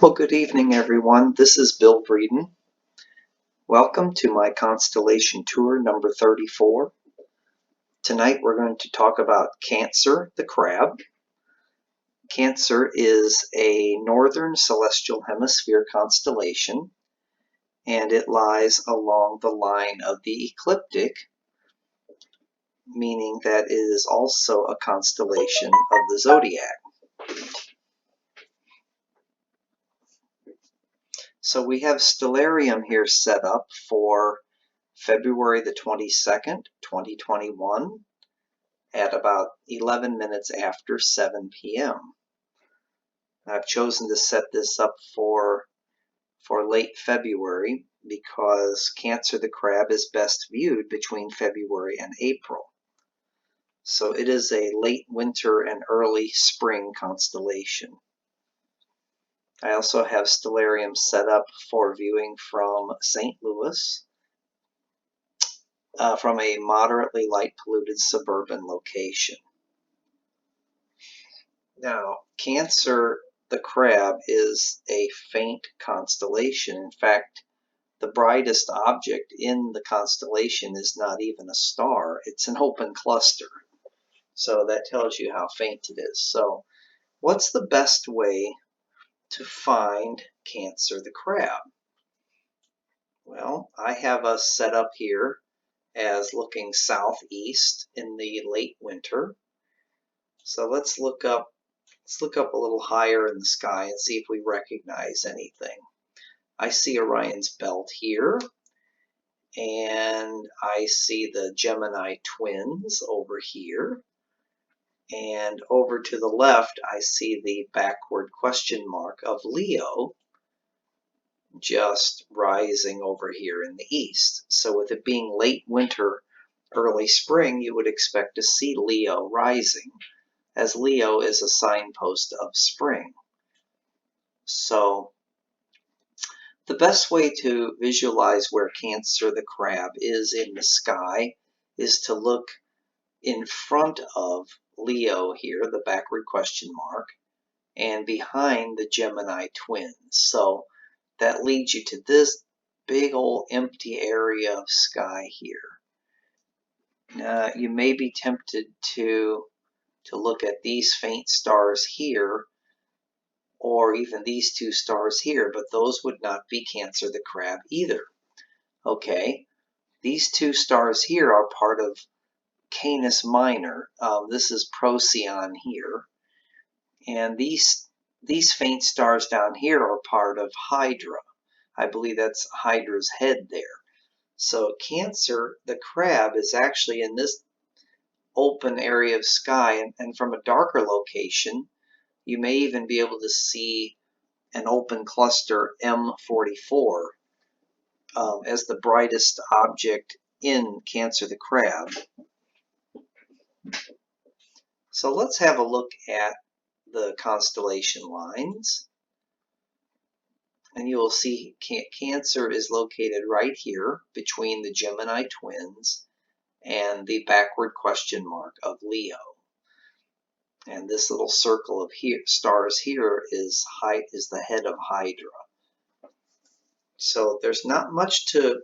Well, good evening, everyone. This is Bill Breeden. Welcome to my Constellation Tour number 34. Tonight we're going to talk about Cancer, the crab. Cancer is a northern celestial hemisphere constellation, and it lies along the line of the ecliptic, meaning that it is also a constellation of the zodiac. So we have Stellarium here set up for February the 22nd, 2021 at about 11 minutes after 7 p.m. I've chosen to set this up for late February because Cancer the crab is best viewed between February and April. So it is a late winter and early spring constellation. I also have Stellarium set up for viewing from St. Louis, from a moderately light polluted suburban location. Now, Cancer the crab is a faint constellation. In fact, the brightest object in the constellation is not even a star. It's an open cluster. So that tells you how faint it is. So what's the best way to find Cancer the crab? Well, I have us set up here as looking southeast in the late winter. So let's look up a little higher in the sky and see if we recognize anything. I see Orion's belt here, and I see the Gemini twins over here, and over to the left I see the backward question mark of Leo just rising over here in the east. So with it being late winter, early spring, you would expect to see Leo rising, as Leo is a signpost of spring. So the best way to visualize where Cancer the crab is in the sky is to look in front of Leo here, the backward question mark, and behind the Gemini twins. So that leads you to this big old empty area of sky here. Now, you may be tempted to look at these faint stars here, or even these two stars here, but those would not be Cancer the crab either. Okay, these two stars here are part of Canis Minor. This is Procyon here, and these faint stars down here are part of Hydra. I believe that's Hydra's head there. So Cancer the crab is actually in this open area of sky, and from a darker location you may even be able to see an open cluster M44 as the brightest object in Cancer the crab. So let's have a look at the constellation lines, and you will see Cancer is located right here between the Gemini twins and the backward question mark of Leo. And this little circle of stars here is the head of Hydra. So there's not much to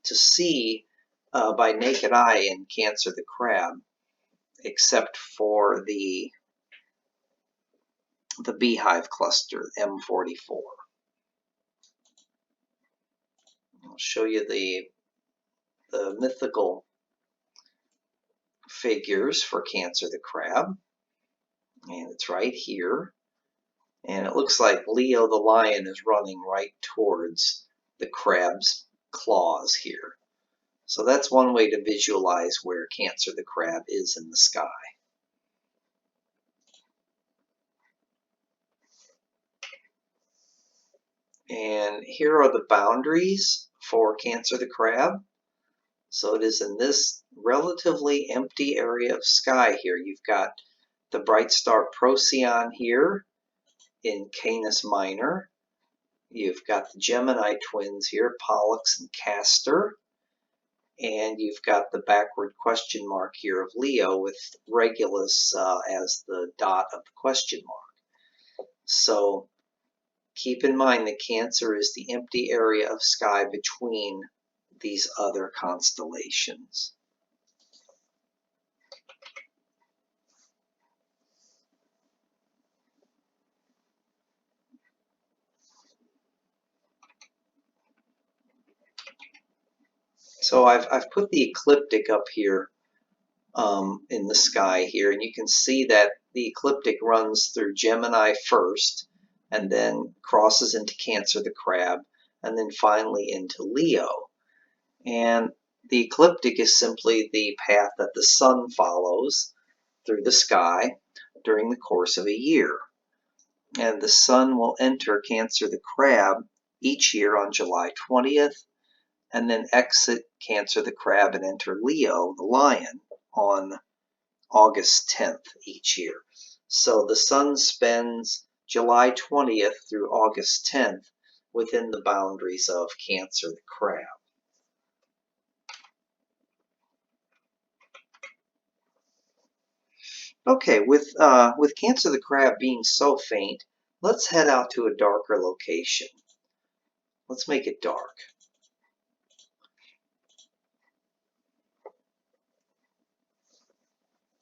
see by naked eye in Cancer the crab, except for the Beehive Cluster, M44. I'll show you the mythical figures for Cancer the crab, and it's right here. And it looks like Leo the lion is running right towards the crab's claws here. So that's one way to visualize where Cancer the crab is in the sky. And here are the boundaries for Cancer the crab. So it is in this relatively empty area of sky here. You've got the bright star Procyon here in Canis Minor. You've got the Gemini twins here, Pollux and Castor. And you've got the backward question mark here of Leo with Regulus as the dot of the question mark. So Keep in mind that Cancer is the empty area of sky between these other constellations. So I've put the ecliptic up here in the sky here, and you can see that the ecliptic runs through Gemini first, and then crosses into Cancer the Crab, and then finally into Leo. And the ecliptic is simply the path that the sun follows through the sky during the course of a year. And the sun will enter Cancer the Crab each year on July 20th, and then exit Cancer the Crab and enter Leo the Lion on August 10th each year. So the sun spends July 20th through August 10th within the boundaries of Cancer the Crab. Okay, with Cancer the Crab being so faint, let's head out to a darker location. Let's make it dark.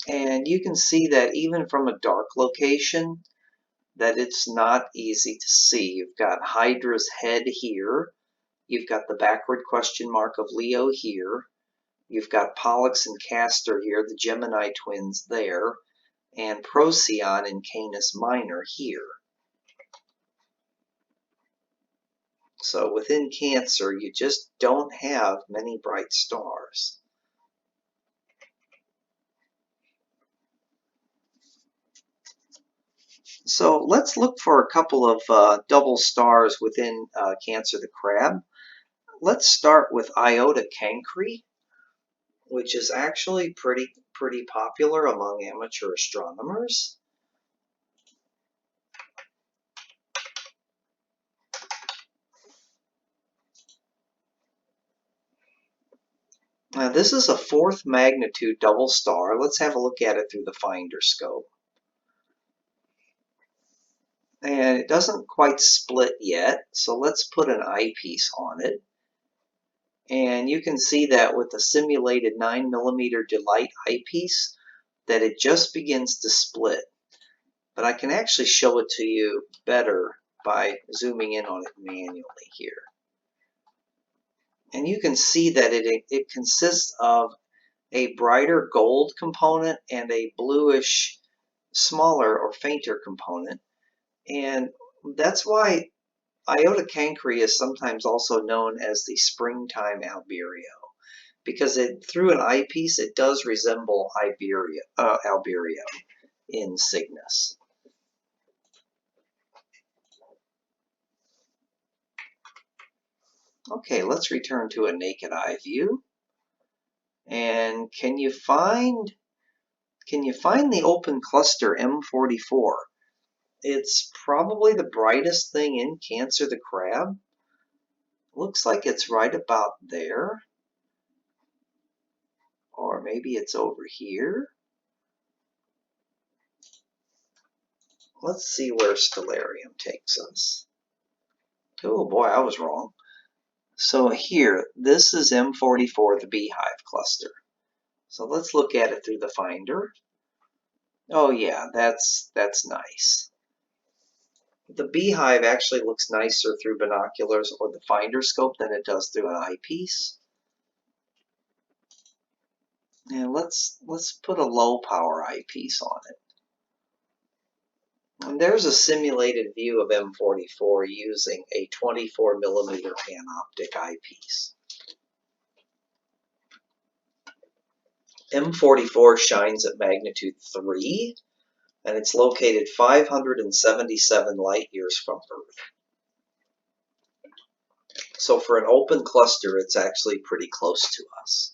And you can see that even from a dark location, that it's not easy to see. You've got Hydra's head here. You've got the backward question mark of Leo here. You've got Pollux and Castor here, the Gemini twins there, and Procyon and Canis Minor here. So within Cancer, you just don't have many bright stars. So let's look for a couple of double stars within Cancer the Crab. Let's start with Iota Cancry, which is actually pretty popular among amateur astronomers. Now this is a 4th magnitude double star. Let's have a look at it through the finder scope. And it doesn't quite split yet, so let's put an eyepiece on it. And you can see that with the simulated 9mm Delight eyepiece, that it just begins to split. But I can actually show it to you better by zooming in on it manually here. And you can see that it consists of a brighter gold component and a bluish, smaller or fainter component. And that's why Iota Cancri is sometimes also known as the springtime Albireo, because through an eyepiece it does resemble Albireo in Cygnus. Okay, let's return to a naked eye view. And can you find the open cluster M44? It's probably the brightest thing in Cancer the Crab. Looks like it's right about there. Or maybe it's over here. Let's see where Stellarium takes us. Oh boy, I was wrong. So here, this is M44, the Beehive Cluster. So let's look at it through the finder. Oh yeah, that's nice. The Beehive actually looks nicer through binoculars or the finder scope than it does through an eyepiece. And let's put a low power eyepiece on it. And there's a simulated view of M44 using a 24mm panoptic eyepiece. M44 shines at magnitude 3, and it's located 577 light years from Earth. So for an open cluster, it's actually pretty close to us.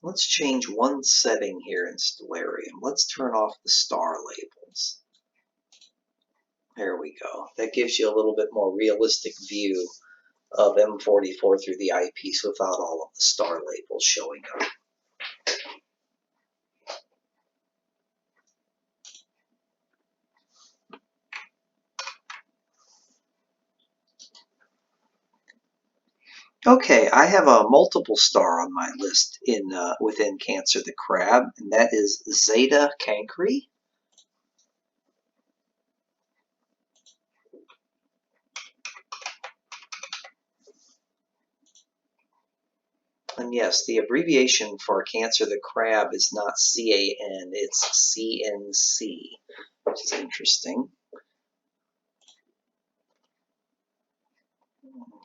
Let's change one setting here in Stellarium. Let's turn off the star labels. There we go. That gives you a little bit more realistic view of M44 through the eyepiece without all of the star labels showing up. Okay, I have a multiple star on my list within Cancer the Crab, and that is Zeta Cancri. And yes, the abbreviation for Cancer the Crab is not CAN, it's CNC, which is interesting.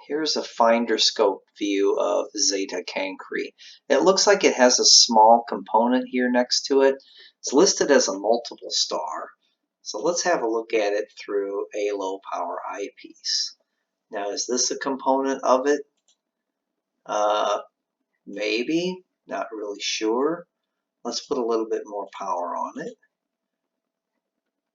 Here's a finder scope view of Zeta Cancri. It looks like it has a small component here next to it. It's listed as a multiple star. So let's have a look at it through a low power eyepiece. Now, is this a component of it? Maybe, not really sure. Let's put a little bit more power on it.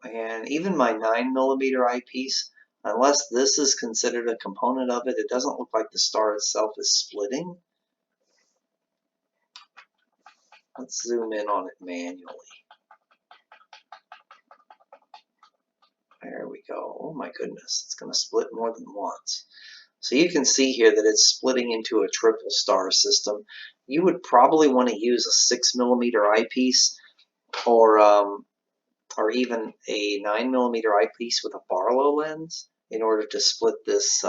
And even my 9mm eyepiece, unless this is considered a component of it, it doesn't look like the star itself is splitting. Let's zoom in on it manually. There we go. Oh my goodness, it's going to split more than once. So you can see here that it's splitting into a triple star system. You would probably want to use a 6mm eyepiece or even a 9mm eyepiece with a Barlow lens in order to split this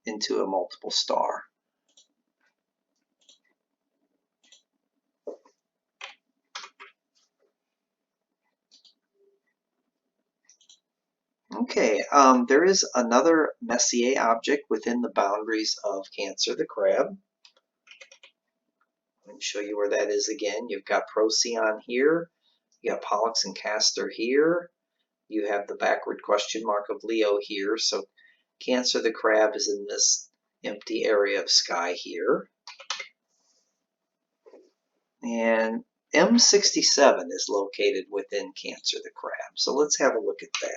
into a multiple star. Okay, there is another Messier object within the boundaries of Cancer the Crab. Let me show you where that is again. You've got Procyon here, you got Pollux and Castor here, you have the backward question mark of Leo here, so Cancer the Crab is in this empty area of sky here. And M67 is located within Cancer the Crab, so let's have a look at that.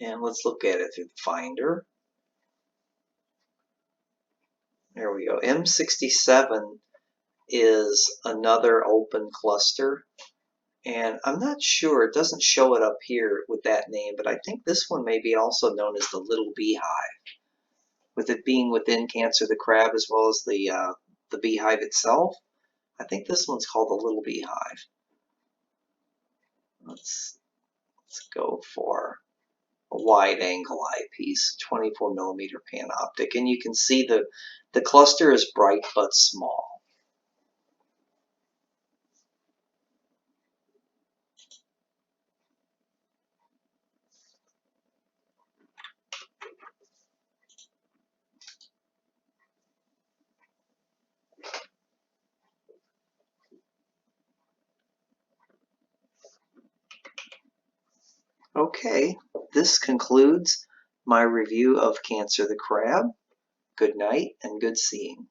And let's look at it through the finder. There we go. M67 is another open cluster. And I'm not sure, it doesn't show it up here with that name, but I think this one may be also known as the Little Beehive. With it being within Cancer the Crab as well as the beehive itself, I think this one's called the Little Beehive. Let's go for a wide angle eyepiece, 24mm panoptic, and you can see the cluster is bright but small. Okay, this concludes my review of Cancer the Crab. Good night and good seeing.